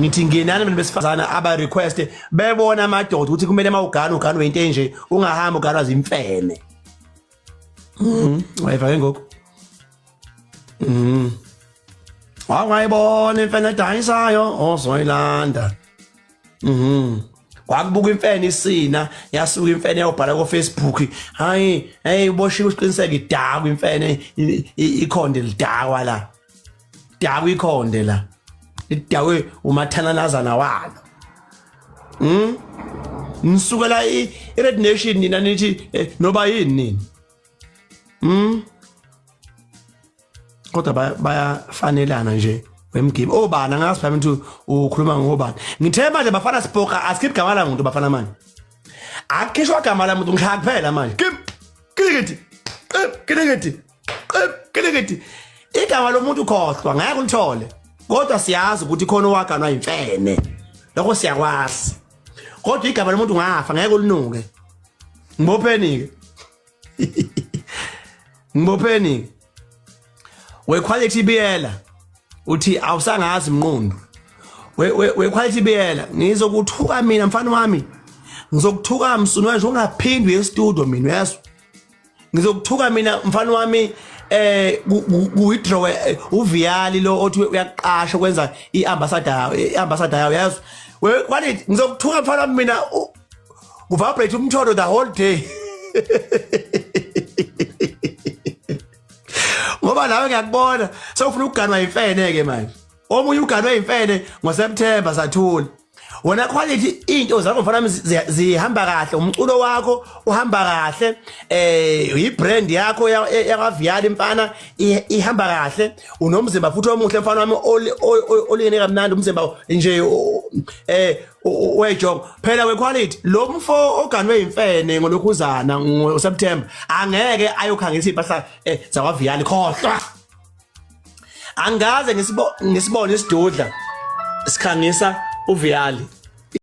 ngithi ngenani abantu besifazana aba request bebona amadoda ukuthi kumele mawugana ugana wento enje ungahamba uganwa zimfene wayifake ngoku wayibona imfene edayisayo ozoyilanda kwakubuka imfene isina yasuka imfene yobhala ku Facebook hayi uboshiwe usiqiniseke idakwa imfene ikhonde lidakwa la dakwa ikhonde la idakwe umathananazana walo nisukela iRed Nation nina nithi noba yini nini kodwa bayafanelana nje wemgimi obana ngasipha mthu ukhuluma ngobani ngithe manje bafana spoka askip gama la muntu bafana manje akhishwa gama la muntu ngikhaya kuphela manje kilikiti igama lomuntu khohlwa ngeke ulithole kodwa siyazi ukuthi khona owaganwa imfene lokho siyakwazi kodwa igama lomuntu ngafa ngeke ulinuke ngibopheni we quality biyela uthi awusangazi mnqondo we quality biyela ngizokuthuka mina mfana wami ngizokuthuka msunu nje ungaphindwe e-studio mina yaso ngizokuthuka mina mfana wami ku-withdraw uViyali lo othi uyaqasha kwenza i-ambassador yayo yazo we quality ngizokuthuka mfana wami mina uvibrate umthondo the whole day ngoba nawe ngiyakubona sewufuna ukuganwa imfene ke manje omunye uganwe imfene ngoSeptember sathula wona quality into zakho mfana zihamba kahle umculo wakho uhamba kahle ibrand yakho yakwaViyali mfana ihamba kahle unomzimba futhi omuhle mfana wami olene kamnandi umzimba nje wejob phela we quality lo mfo oganwe imfene ngolokhuzana ngoSeptember angeke ayokhangisa impahla zakwaViyali khohlwa angaze ngisibone isidudla sikhangisa uViyali